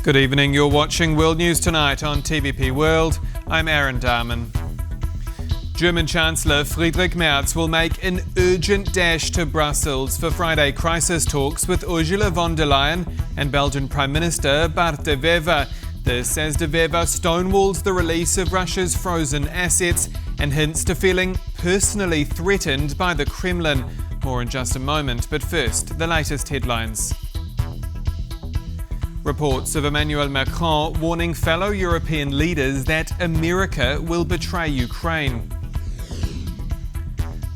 Good evening, you're watching World News Tonight on TVP World. I'm Aaron Darman. German Chancellor Friedrich Merz will make an urgent dash to Brussels for Friday crisis talks with Ursula von der Leyen and Belgian Prime Minister Bart De Wever. This as De Wever stonewalls the release of Russia's frozen assets and hints to feeling personally threatened by the Kremlin. More in just a moment, but first, the latest headlines. Reports of Emmanuel Macron warning fellow European leaders that America will betray Ukraine.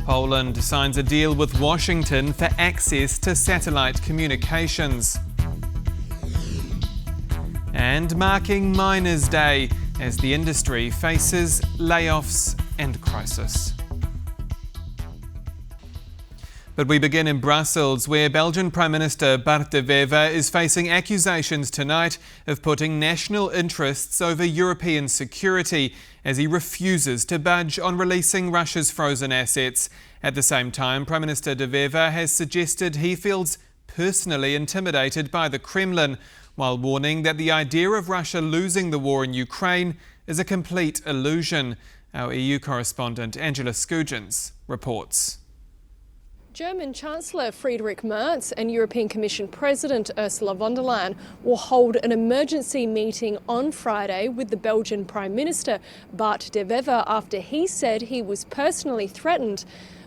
Poland signs a deal with Washington for access to satellite communications. And marking Miners' Day as the industry faces layoffs and crisis. But we begin in Brussels, where Belgian Prime Minister Bart De Wever is facing accusations tonight of putting national interests over European security as he refuses to budge on releasing Russia's frozen assets. At the same time, Prime Minister De Wever has suggested he feels personally intimidated by the Kremlin, while warning that the idea of Russia losing the war in Ukraine is a complete illusion. Our EU correspondent Angela Scoogens reports. German Chancellor Friedrich Merz and European Commission President Ursula von der Leyen will hold an emergency meeting on Friday with the Belgian Prime Minister Bart De Wever after he said he was personally threatened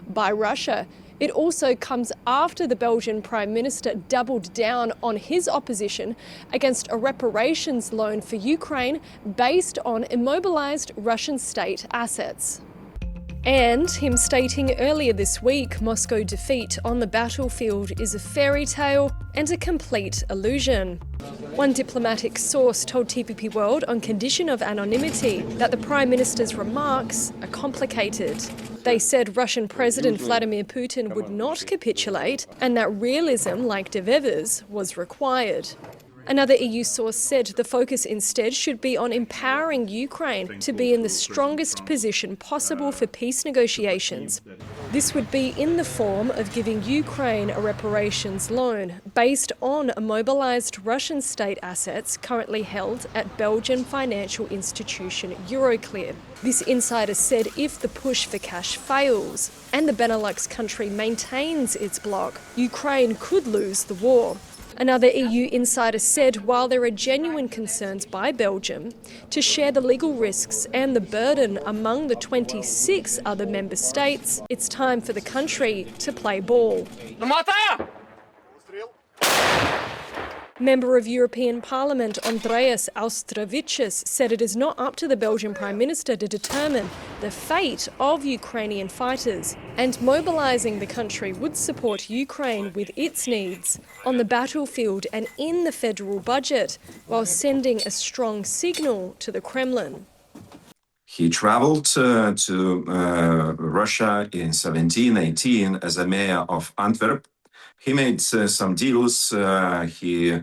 by Russia. It also comes after the Belgian Prime Minister doubled down on his opposition against a reparations loan for Ukraine based on immobilised Russian state assets. And him stating earlier this week Moscow defeat on the battlefield is a fairy tale and a complete illusion. One diplomatic source told TVP World on condition of anonymity that the Prime Minister's remarks are complicated. They said Russian President Vladimir Putin would not capitulate and that realism like De Wever's was required. Another EU source said the focus instead should be on empowering Ukraine to be in the strongest position possible for peace negotiations. This would be in the form of giving Ukraine a reparations loan based on immobilised Russian state assets currently held at Belgian financial institution Euroclear. This insider said if the push for cash fails and the Benelux country maintains its bloc, Ukraine could lose the war. Another EU insider said while there are genuine concerns by Belgium to share the legal risks and the burden among the 26 other member states, it's time for the country to play ball. Member of European Parliament Andreas Austravicius said it is not up to the Belgian Prime Minister to determine the fate of Ukrainian fighters, and mobilising the country would support Ukraine with its needs on the battlefield and in the federal budget, while sending a strong signal to the Kremlin. He travelled to Russia in 1718 as a mayor of Antwerp. He made some deals, he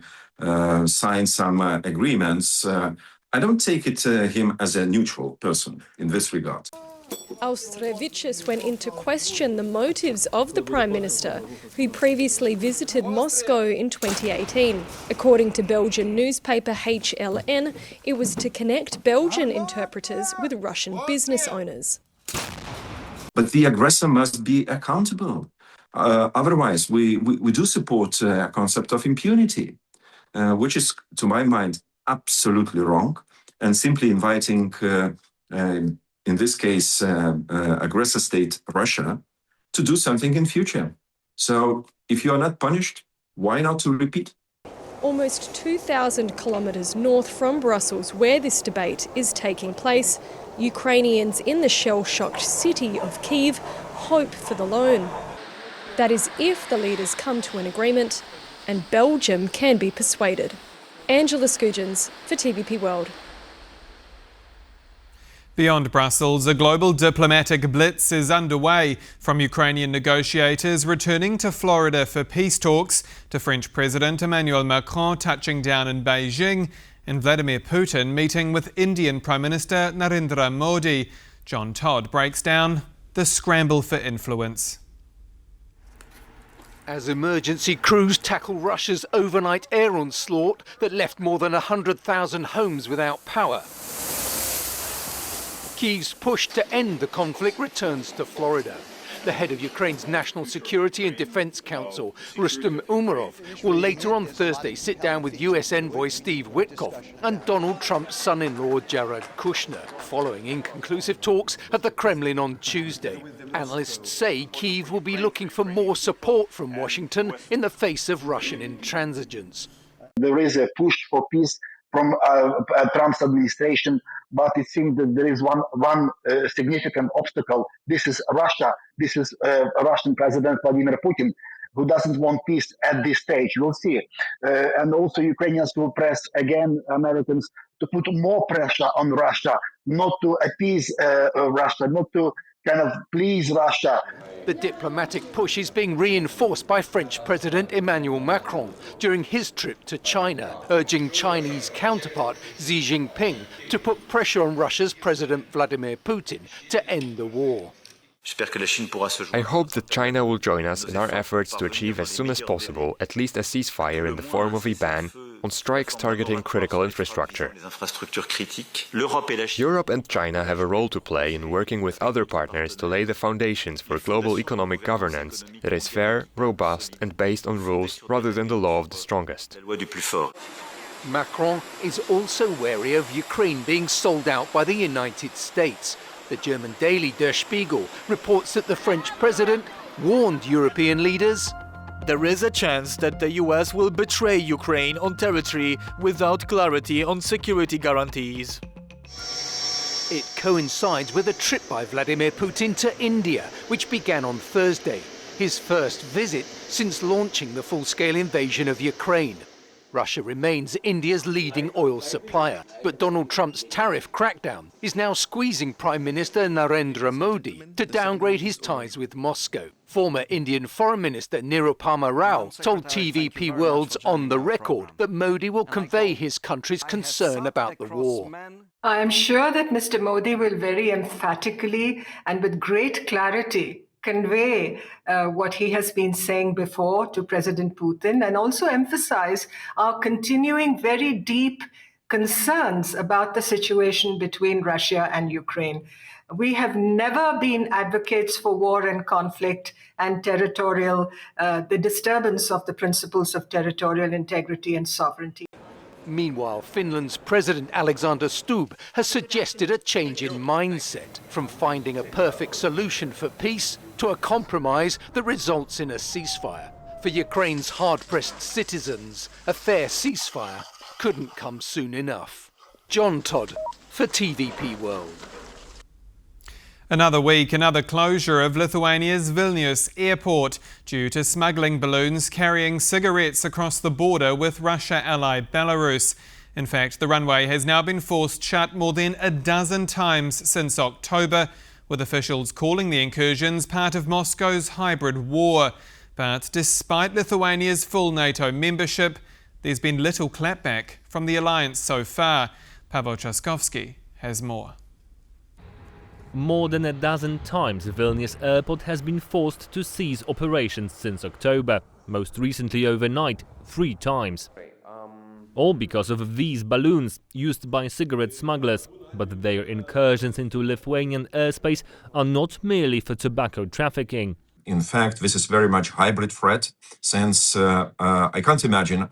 signed some agreements. I don't take him as a neutral person in this regard. Austravicius went in to question the motives of the Prime Minister, who previously visited Moscow in 2018. According to Belgian newspaper HLN, it was to connect Belgian interpreters with Russian business owners. But the aggressor must be accountable. Otherwise, we do support a concept of impunity, which is, to my mind, absolutely wrong, and simply inviting, in this case, aggressor state Russia to do something in future. So if you are not punished, why not to repeat? Almost 2,000 kilometres north from Brussels, where this debate is taking place, Ukrainians in the shell-shocked city of Kyiv hope for the loan. That is if the leaders come to an agreement and Belgium can be persuaded. Angela Scoogens for TVP World. Beyond Brussels, a global diplomatic blitz is underway, from Ukrainian negotiators returning to Florida for peace talks to French President Emmanuel Macron touching down in Beijing and Vladimir Putin meeting with Indian Prime Minister Narendra Modi. John Todd breaks down the scramble for influence. As emergency crews tackle Russia's overnight air onslaught that left more than 100,000 homes without power. Kyiv's push to end the conflict returns to Florida. The head of Ukraine's National Security and Defense Council, Rustem Umerov, will later on Thursday sit down with US envoy Steve Witkoff and Donald Trump's son-in-law Jared Kushner, following inconclusive talks at the Kremlin on Tuesday. Analysts say Kyiv will be looking for more support from Washington in the face of Russian intransigence. There is a push for peace from Trump's administration, but it seems that there is one significant obstacle. This is Russia. This is Russian President Vladimir Putin, who doesn't want peace at this stage. We'll see. And also Ukrainians will press again Americans to put more pressure on Russia, not to appease Russia, not to kind of please Russia. The diplomatic push is being reinforced by French President Emmanuel Macron during his trip to China, urging Chinese counterpart Xi Jinping to put pressure on Russia's President Vladimir Putin to end the war. I hope that China will join us in our efforts to achieve as soon as possible at least a ceasefire in the form of a ban on strikes targeting critical infrastructure. Europe and China have a role to play in working with other partners to lay the foundations for global economic governance that is fair, robust and based on rules rather than the law of the strongest. Macron is also wary of Ukraine being sold out by the United States. The German daily Der Spiegel reports that the French president warned European leaders. There is a chance that the US will betray Ukraine on territory without clarity on security guarantees. It coincides with a trip by Vladimir Putin to India, which began on Thursday, his first visit since launching the full-scale invasion of Ukraine. Russia remains India's leading oil supplier, but Donald Trump's tariff crackdown is now squeezing Prime Minister Narendra Modi to downgrade his ties with Moscow. Former Indian Foreign Minister Nirupama Rao told TVP World's On the Record that Modi will convey his country's concern about the war. I am sure that Mr. Modi will very emphatically and with great clarity convey what he has been saying before to President Putin, and also emphasize our continuing very deep concerns about the situation between Russia and Ukraine. We have never been advocates for war and conflict and the disturbance of the principles of territorial integrity and sovereignty. Meanwhile, Finland's President Alexander Stubb has suggested a change in mindset, from finding a perfect solution for peace to a compromise that results in a ceasefire. For Ukraine's hard-pressed citizens, a fair ceasefire couldn't come soon enough. John Todd for TVP World. Another week, another closure of Lithuania's Vilnius airport due to smuggling balloons carrying cigarettes across the border with Russia-allied Belarus. In fact, the runway has now been forced shut more than a dozen times since October, with officials calling the incursions part of Moscow's hybrid war. But despite Lithuania's full NATO membership, there's been little clapback from the alliance so far. Paweł Trzaskowski has more. More than a dozen times Vilnius airport has been forced to cease operations since October, most recently overnight 3 times. All because of these balloons used by cigarette smugglers, but their incursions into Lithuanian airspace are not merely for tobacco trafficking. In fact, this is very much hybrid threat, since I can't imagine,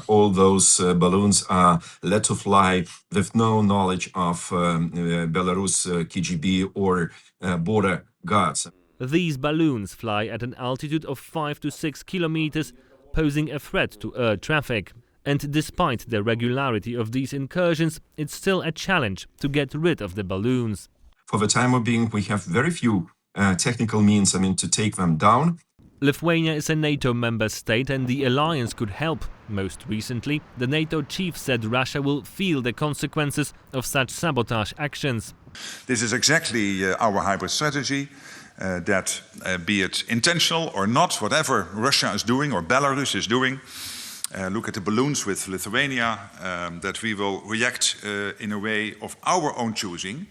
all those balloons are let to fly with no knowledge of Belarus KGB or border guards. These balloons fly at an altitude of 5 to 6 kilometers, posing a threat to air traffic. And despite the regularity of these incursions, it's still a challenge to get rid of the balloons. For the time being, we have very few technical means, to take them down. Lithuania is a NATO member state and the alliance could help. Most recently, the NATO chief said Russia will feel the consequences of such sabotage actions. This is exactly our hybrid strategy, that be it intentional or not, whatever Russia is doing or Belarus is doing, look at the balloons with Lithuania, that we will react in a way of our own choosing.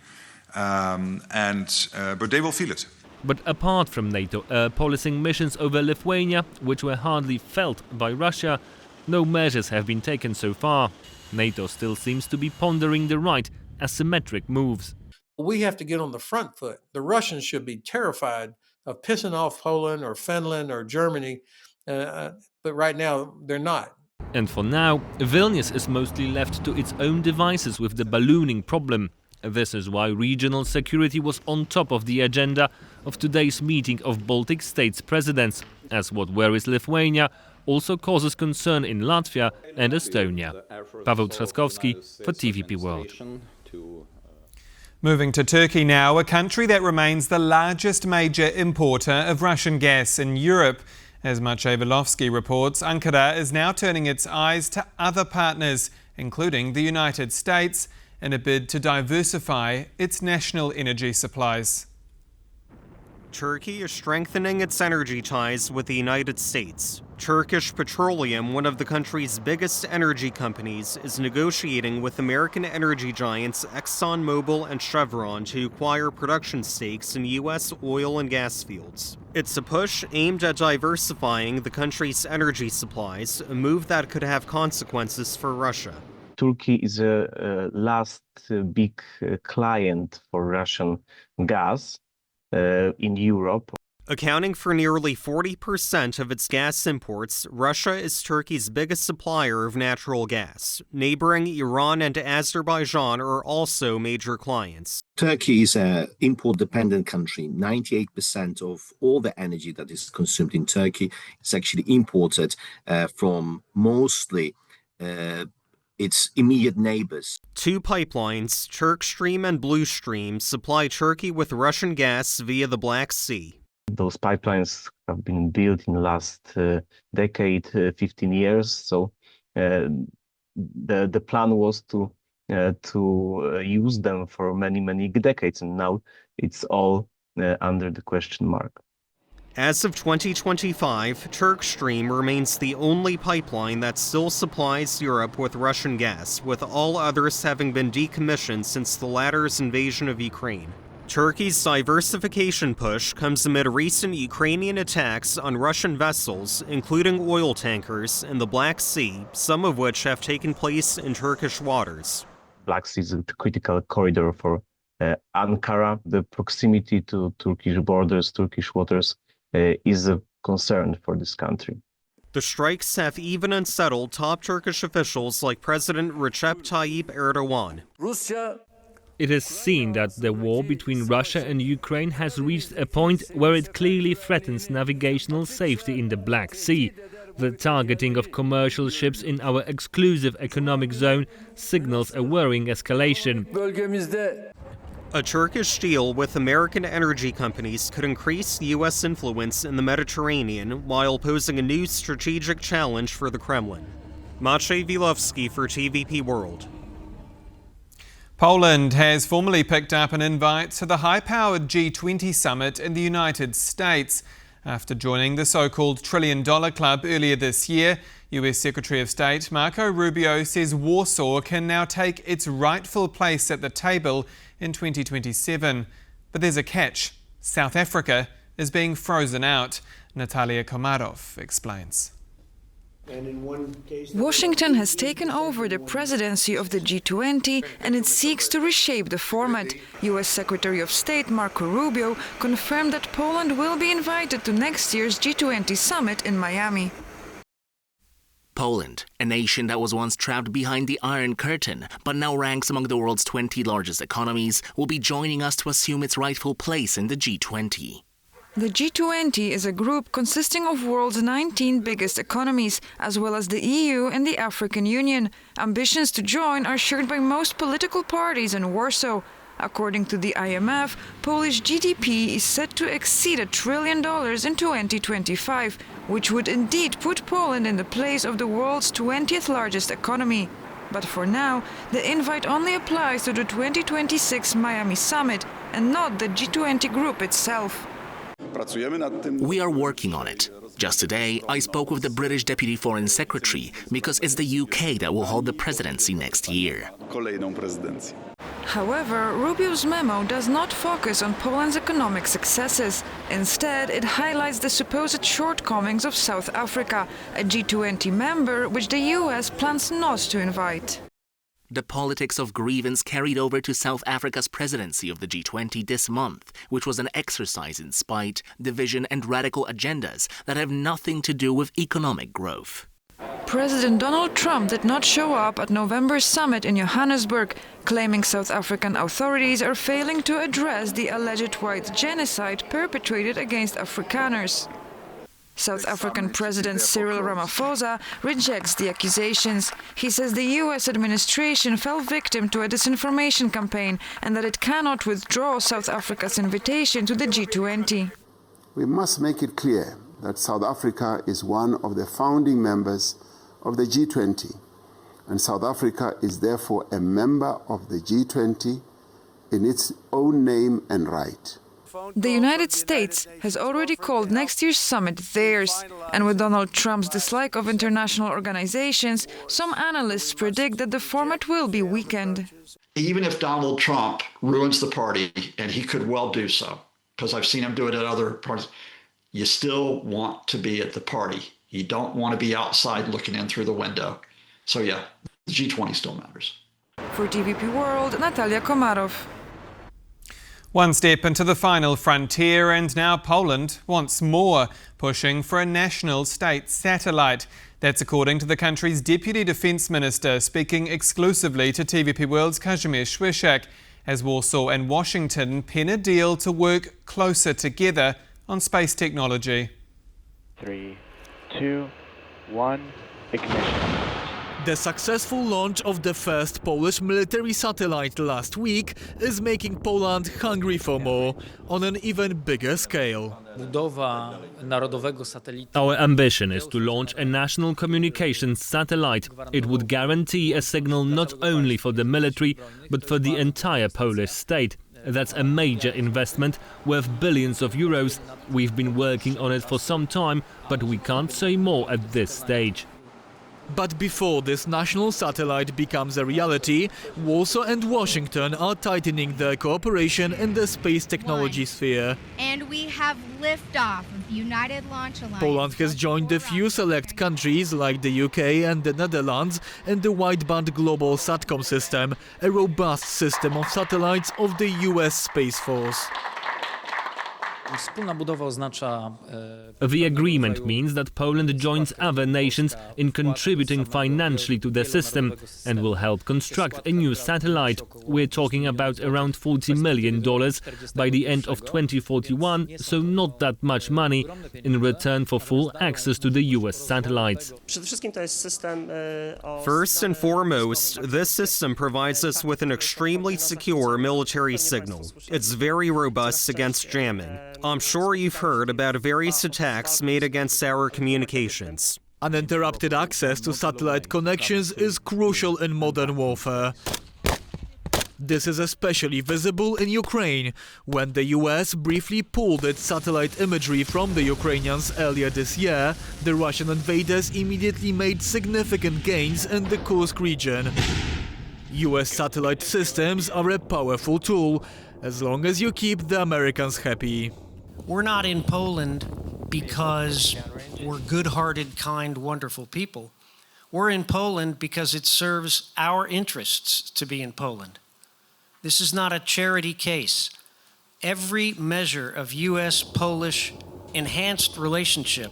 But they will feel it. But apart from NATO air policing missions over Lithuania, which were hardly felt by Russia, no measures have been taken so far. NATO still seems to be pondering the right asymmetric moves. We have to get on the front foot. The Russians should be terrified of pissing off Poland or Finland or Germany, but right now they're not. And for now, Vilnius is mostly left to its own devices with the ballooning problem. This is why regional security was on top of the agenda of today's meeting of Baltic states presidents, as what worries Lithuania also causes concern in Latvia and Estonia. Paweł Trzaskowski for TVP World. Moving to Turkey now, a country that remains the largest major importer of Russian gas in Europe. As Maciej Wylowski reports, Ankara is now turning its eyes to other partners, including the United States, in a bid to diversify its national energy supplies. Turkey is strengthening its energy ties with the United States. Turkish Petroleum, one of the country's biggest energy companies, is negotiating with American energy giants ExxonMobil and Chevron to acquire production stakes in U.S. oil and gas fields. It's a push aimed at diversifying the country's energy supplies, a move that could have consequences for Russia. Turkey is a last big client for Russian gas in Europe. Accounting for nearly 40% of its gas imports, Russia is Turkey's biggest supplier of natural gas. Neighboring Iran and Azerbaijan are also major clients. Turkey is an import-dependent country. 98% of all the energy that is consumed in Turkey is actually imported from mostly its immediate neighbors. Two pipelines, Turkstream and Bluestream, supply Turkey with Russian gas via the Black Sea. Those pipelines have been built in the last decade, 15 years. So the plan was to use them for many decades, and now it's all under the question mark. As of 2025, Turkstream remains the only pipeline that still supplies Europe with Russian gas, with all others having been decommissioned since the latter's invasion of Ukraine. Turkey's diversification push comes amid recent Ukrainian attacks on Russian vessels, including oil tankers, in the Black Sea, some of which have taken place in Turkish waters. Black Sea is a critical corridor for Ankara. The proximity to Turkish borders, Turkish waters, is a concern for this country. The strikes have even unsettled top Turkish officials like President Recep Tayyip Erdogan. It is seen that the war between Russia and Ukraine has reached a point where it clearly threatens navigational safety in the Black Sea. The targeting of commercial ships in our exclusive economic zone signals a worrying escalation. A Turkish deal with American energy companies could increase U.S. influence in the Mediterranean while posing a new strategic challenge for the Kremlin. Maciej Wylowski for TVP World. Poland has formally picked up an invite to the high-powered G20 summit in the United States. After joining the so-called $1 trillion club earlier this year, US Secretary of State Marco Rubio says Warsaw can now take its rightful place at the table in 2027. But there's a catch. South Africa is being frozen out. Natalia Komarov explains. Washington has taken over the presidency of the G20 and it seeks to reshape the format. US Secretary of State Marco Rubio confirmed that Poland will be invited to next year's G20 summit in Miami. Poland, a nation that was once trapped behind the Iron Curtain, but now ranks among the world's 20 largest economies, will be joining us to assume its rightful place in the G20. The G20 is a group consisting of world's 19 biggest economies, as well as the EU and the African Union. Ambitions to join are shared by most political parties in Warsaw. According to the IMF, Polish GDP is set to exceed $1 trillion in 2025, which would indeed put Poland in the place of the world's 20th largest economy. But for now, the invite only applies to the 2026 Miami summit and not the G20 group itself. We are working on it. Just today, I spoke with the British Deputy Foreign Secretary because it's the UK that will hold the presidency next year. However, Rubio's memo does not focus on Poland's economic successes. Instead, it highlights the supposed shortcomings of South Africa, a G20 member which the US plans not to invite. The politics of grievance carried over to South Africa's presidency of the G20 this month, which was an exercise in spite, division and radical agendas that have nothing to do with economic growth. President Donald Trump did not show up at November's summit in Johannesburg, claiming South African authorities are failing to address the alleged white genocide perpetrated against Afrikaners. South African President Cyril Ramaphosa rejects the accusations. He says the US administration fell victim to a disinformation campaign and that it cannot withdraw South Africa's invitation to the G20. We must make it clear that South Africa is one of the founding members of the G20, and South Africa is therefore a member of the G20 in its own name and right. The United States has already called next year's summit theirs, and with Donald Trump's dislike of international organizations, some analysts predict that the format will be weakened. Even if Donald Trump ruins the party, and he could well do so, because I've seen him do it at other parties, you still want to be at the party. You don't want to be outside looking in through the window. So yeah, the G20 still matters. For TVP World, Natalia Komarov. One step into the final frontier, and now Poland wants more, pushing for a national state satellite. That's according to the country's Deputy Defence Minister, speaking exclusively to TVP World's Kazimierz Słyszak, as Warsaw and Washington pen a deal to work closer together on space technology. 3, 2, 1, ignition. The successful launch of the first Polish military satellite last week is making Poland hungry for more, on an even bigger scale. Our ambition is to launch a national communications satellite. It would guarantee a signal not only for the military, but for the entire Polish state. That's a major investment worth billions of euros. We've been working on it for some time, but we can't say more at this stage. But before this national satellite becomes a reality, Warsaw and Washington are tightening their cooperation in the space technology sphere. And we have liftoff of the United Launch Alliance. Poland has joined a few select countries like the UK and the Netherlands in the wideband global SATCOM system, a robust system of satellites of the US Space Force. The agreement means that Poland joins other nations in contributing financially to the system and will help construct a new satellite. We're talking about around $40 million by the end of 2041, so not that much money, in return for full access to the US satellites. First and foremost, this system provides us with an extremely secure military signal. It's very robust against jamming. I'm sure you've heard about various attacks made against our communications. Uninterrupted access to satellite connections is crucial in modern warfare. This is especially visible in Ukraine, when the US briefly pulled its satellite imagery from the Ukrainians earlier this year. The Russian invaders immediately made significant gains in the Kursk region. US satellite systems are a powerful tool, as long as you keep the Americans happy. We're not in Poland because we're good-hearted, kind, wonderful people. We're in Poland because it serves our interests to be in Poland. This is not a charity case. Every measure of US-Polish enhanced relationship,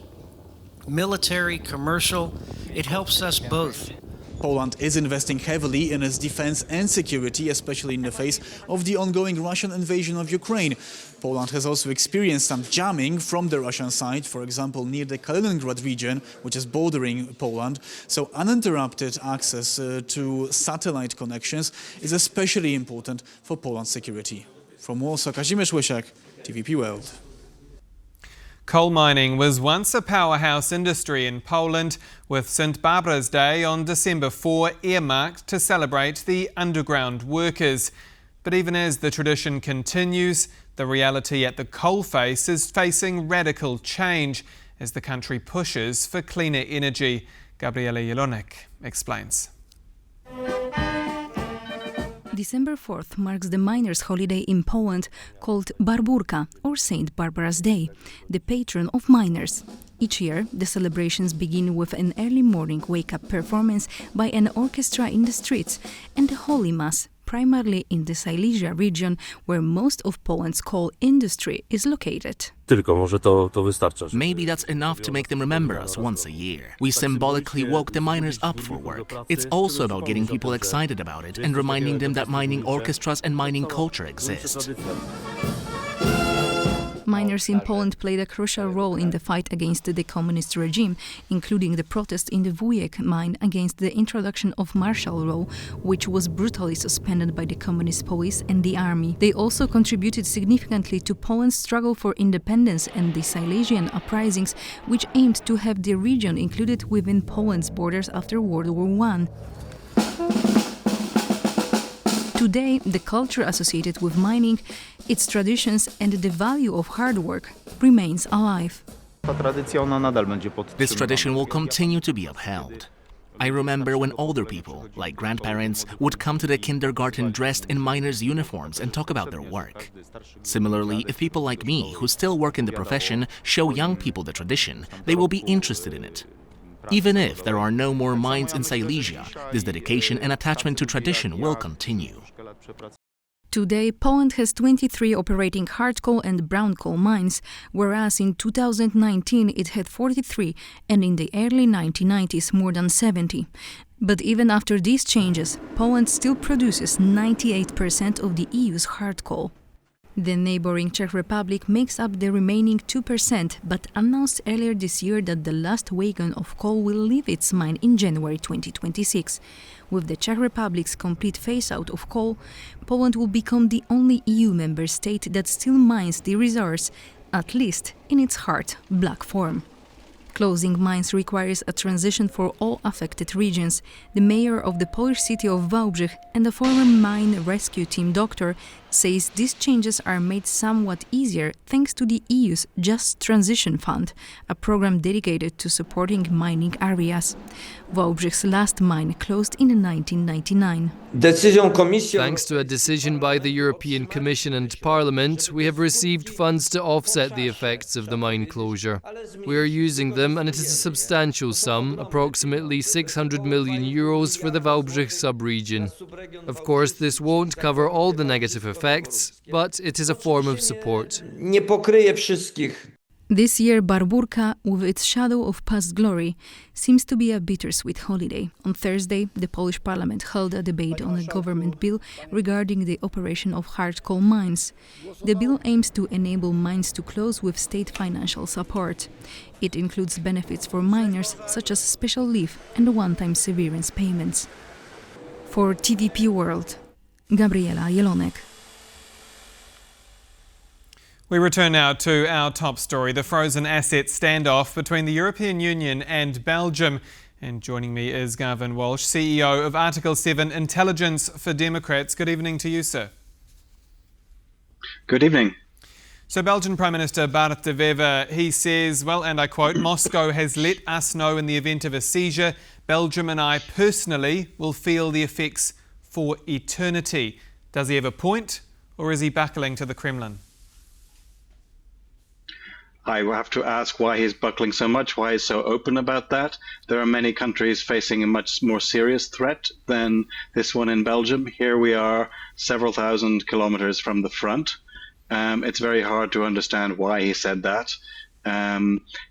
military, commercial, it helps us both. Poland is investing heavily in its defense and security, especially in the face of the ongoing Russian invasion of Ukraine. Poland has also experienced some jamming from the Russian side, for example, near the Kaliningrad region, which is bordering Poland. So uninterrupted access to satellite connections is especially important for Poland's security. From Warsaw, Kazimierz Słyszak, TVP World. Coal mining was once a powerhouse industry in Poland, with St Barbara's Day on December 4 earmarked to celebrate the underground workers. But even as the tradition continues, the reality at the coalface is facing radical change as the country pushes for cleaner energy. Gabriela Jelonek explains. December 4th marks the miners' holiday in Poland called Barburka, or St. Barbara's Day, the patron of miners. Each year, the celebrations begin with an early morning wake-up performance by an orchestra in the streets and a holy mass, primarily in the Silesia region, where most of Poland's coal industry is located. Maybe that's enough to make them remember us once a year. We symbolically woke the miners up for work. It's also about getting people excited about it and reminding them that mining orchestras and mining culture exist. Miners in Poland played a crucial role in the fight against the communist regime, including the protest in the Wujek mine against the introduction of martial law, which was brutally suspended by the communist police and the army. They also contributed significantly to Poland's struggle for independence and the Silesian uprisings, which aimed to have the region included within Poland's borders after World War I. Today, the culture associated with mining, its traditions and the value of hard work remains alive. This tradition will continue to be upheld. I remember when older people, like grandparents, would come to the kindergarten dressed in miners' uniforms and talk about their work. Similarly, if people like me, who still work in the profession, show young people the tradition, they will be interested in it. Even if there are no more mines in Silesia, this dedication and attachment to tradition will continue. Today, Poland has 23 operating hard coal and brown coal mines, whereas in 2019 it had 43 and in the early 1990s more than 70. But even after these changes, Poland still produces 98% of the EU's hard coal. The neighboring Czech Republic makes up the remaining 2%, but announced earlier this year that the last wagon of coal will leave its mine in January 2026. With the Czech Republic's complete phase-out of coal, Poland will become the only EU member state that still mines the resource, at least in its hard, black form. Closing mines requires a transition for all affected regions. The mayor of the Polish city of Wałbrzych and a former mine rescue team doctor says these changes are made somewhat easier thanks to the EU's Just Transition Fund, a program dedicated to supporting mining areas. Wałbrzych's last mine closed in 1999. Thanks to a decision by the European Commission and Parliament, we have received funds to offset the effects of the mine closure. We are using them, and it is a substantial sum, approximately 600 million euros for the Wałbrzych sub-region. Of course, this won't cover all the negative effects, but it is a form of support. This year, Barburka, with its shadow of past glory, seems to be a bittersweet holiday. On Thursday, the Polish parliament held a debate on a government bill regarding the operation of hard coal mines. The bill aims to enable mines to close with state financial support. It includes benefits for miners, such as special leave and one-time severance payments. For TVP World, Gabriela Jelonek. We return now to our top story, the frozen asset standoff between the European Union and Belgium. And joining me is Gavin Walsh, CEO of Article 7 Intelligence for Democrats. Good evening to you, sir. Good evening. So Belgian Prime Minister Bart De Wever, he says, well, and I quote, "Moscow has let us know in the event of a seizure, Belgium and I personally will feel the effects for eternity." Does he have a point, or is he buckling to the Kremlin? I will have to ask why he's buckling so much, why he's so open about that. There are many countries facing a much more serious threat than this one in Belgium. Here we are several thousand kilometers from the front. It's very hard to understand why he said that.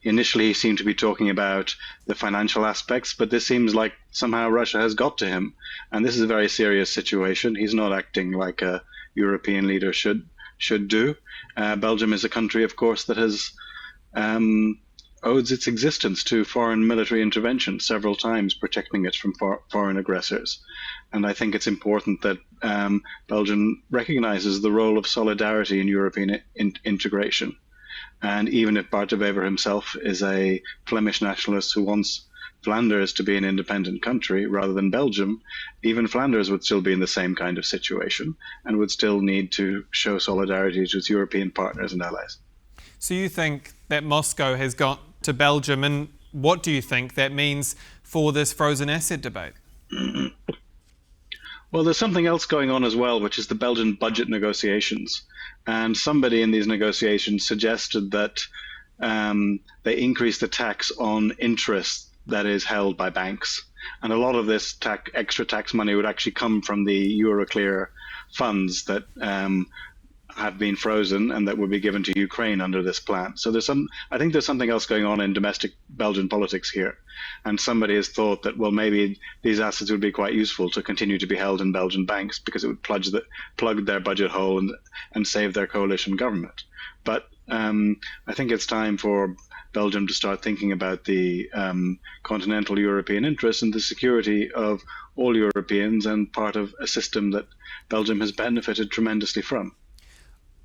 Initially, he seemed to be talking about the financial aspects, but this seems like somehow Russia has got to him. And this is a very serious situation. He's not acting like a European leader should do. Belgium is a country, of course, that has owes its existence to foreign military intervention several times, protecting it from foreign aggressors. And I think it's important that Belgium recognizes the role of solidarity in European integration. And even if Bart De Wever himself is a Flemish nationalist who wants Flanders to be an independent country rather than Belgium, even Flanders would still be in the same kind of situation and would still need to show solidarity to its European partners and allies. So you think that Moscow has got to Belgium, and what do you think that means for this frozen asset debate? Well, there's something else going on as well, which is the Belgian budget negotiations. And somebody in these negotiations suggested that they increase the tax on interest that is held by banks. And a lot of this extra tax money would actually come from the Euroclear funds that have been frozen and that would be given to Ukraine under this plan. So I think there's something else going on in domestic Belgian politics here. And somebody has thought that, well, maybe these assets would be quite useful to continue to be held in Belgian banks because it would plug their budget hole and save their coalition government. But I think it's time for Belgium to start thinking about the continental European interests and the security of all Europeans, and part of a system that Belgium has benefited tremendously from.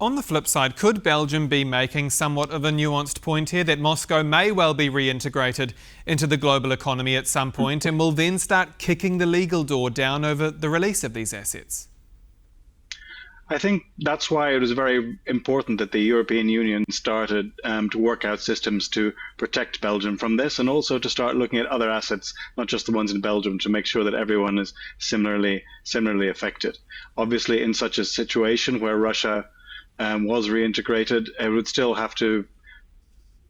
On the flip side, could Belgium be making somewhat of a nuanced point here that Moscow may well be reintegrated into the global economy at some point and will then start kicking the legal door down over the release of these assets? I think that's why it was very important that the European Union started to work out systems to protect Belgium from this, and also to start looking at other assets, not just the ones in Belgium, to make sure that everyone is similarly affected. Obviously, in such a situation where Russia was reintegrated, it would still have to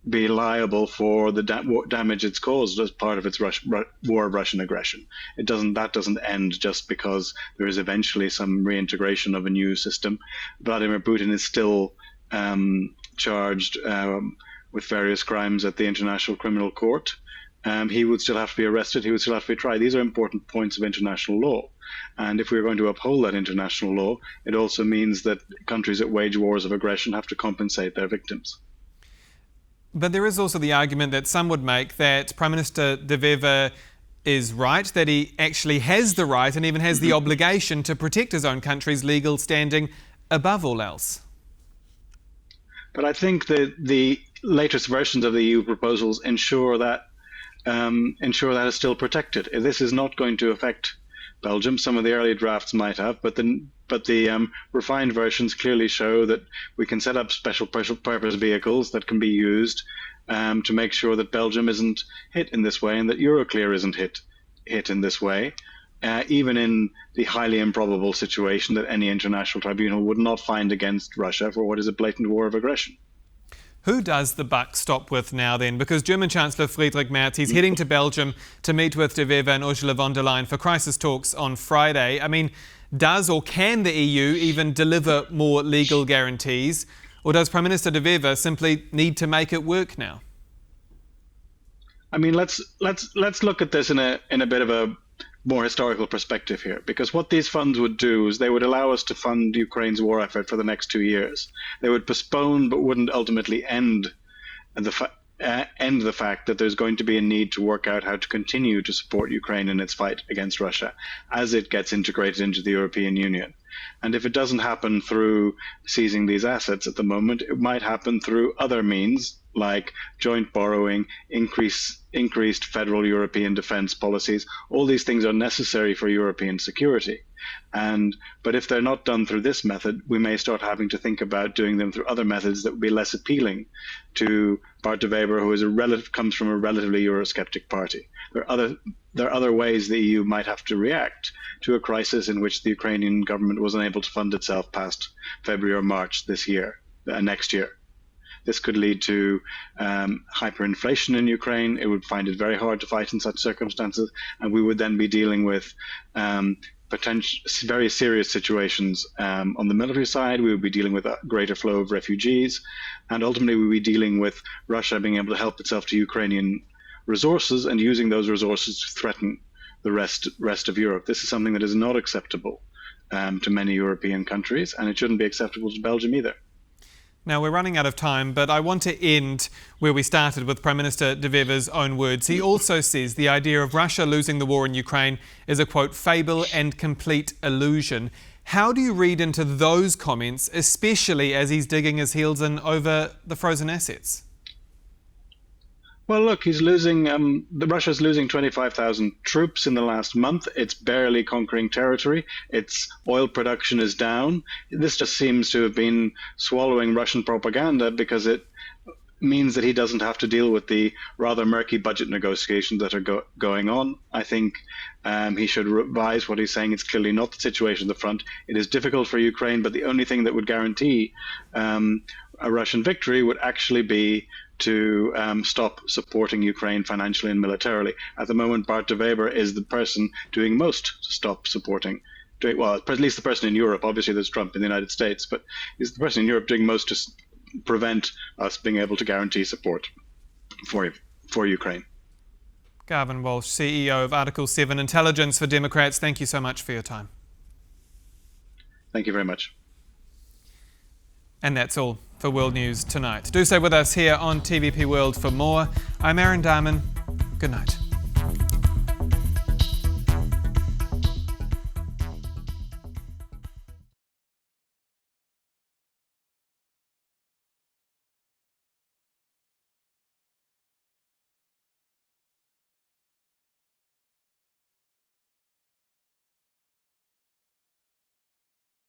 be liable for the damage it's caused as part of its war of Russian aggression. That doesn't end just because there is eventually some reintegration of a new system. Vladimir Putin is still charged with various crimes at the International Criminal Court. He would still have to be arrested. He would still have to be tried. These are important points of international law. And if we're going to uphold that international law, it also means that countries that wage wars of aggression have to compensate their victims. But there is also the argument that some would make that Prime Minister De Wever is right, that he actually has the right and even has the obligation to protect his own country's legal standing above all else. But I think that the latest versions of the EU proposals ensure that is still protected. This is not going to affect Belgium. Some of the early drafts might have, but the refined versions clearly show that we can set up special purpose vehicles that can be used to make sure that Belgium isn't hit in this way, and that Euroclear isn't hit in this way, even in the highly improbable situation that any international tribunal would not find against Russia for what is a blatant war of aggression. Who does the buck stop with now then? Because German Chancellor Friedrich Merz, he's heading to Belgium to meet with De Wever and Ursula von der Leyen for crisis talks on Friday. I mean, does or can the EU even deliver more legal guarantees? Or does Prime Minister De Wever simply need to make it work now? I mean, let's look at this in a bit of a more historical perspective here, because what these funds would do is they would allow us to fund Ukraine's war effort for the next 2 years. They would postpone but wouldn't ultimately end the fact that there's going to be a need to work out how to continue to support Ukraine in its fight against Russia as it gets integrated into the European Union. And if it doesn't happen through seizing these assets at the moment, it might happen through other means, like joint borrowing, increased federal European defense policies. All these things are necessary for European security. But if they're not done through this method, we may start having to think about doing them through other methods that would be less appealing to Bart De Wever, who comes from a relatively Eurosceptic party. There are other ways the EU might have to react to a crisis in which the Ukrainian government was unable to fund itself past February or March next year. This could lead to hyperinflation in Ukraine. It would find it very hard to fight in such circumstances, and we would then be dealing with very serious situations on the military side. We would be dealing with a greater flow of refugees, and ultimately we would be dealing with Russia being able to help itself to Ukrainian resources and using those resources to threaten the rest of Europe. This is something that is not acceptable to many European countries, and it shouldn't be acceptable to Belgium either. Now, we're running out of time, but I want to end where we started with Prime Minister De Wever's own words. He also says the idea of Russia losing the war in Ukraine is a, quote, fable and complete illusion. How do you read into those comments, especially as he's digging his heels in over the frozen assets? Well, look, Russia's losing 25,000 troops in the last month. It's barely conquering territory. Its oil production is down. This just seems to have been swallowing Russian propaganda because means that he doesn't have to deal with the rather murky budget negotiations that are going on. I think he should revise what he's saying. It's clearly not the situation at the front. It is difficult for Ukraine, but the only thing that would guarantee a Russian victory would actually be to stop supporting Ukraine financially and militarily. At the moment, Bart De Wever is the person doing most to stop supporting. Well, at least the person in Europe. Obviously, there's Trump in the United States, but he's the person in Europe doing most to prevent us being able to guarantee support for Ukraine. Gavin Walsh, CEO of Article 7 Intelligence for Democrats, thank you so much for your time. Thank you very much. And that's all for World News Tonight. Do stay with us here on TVP World for more. I'm Aaron Darman. Good night.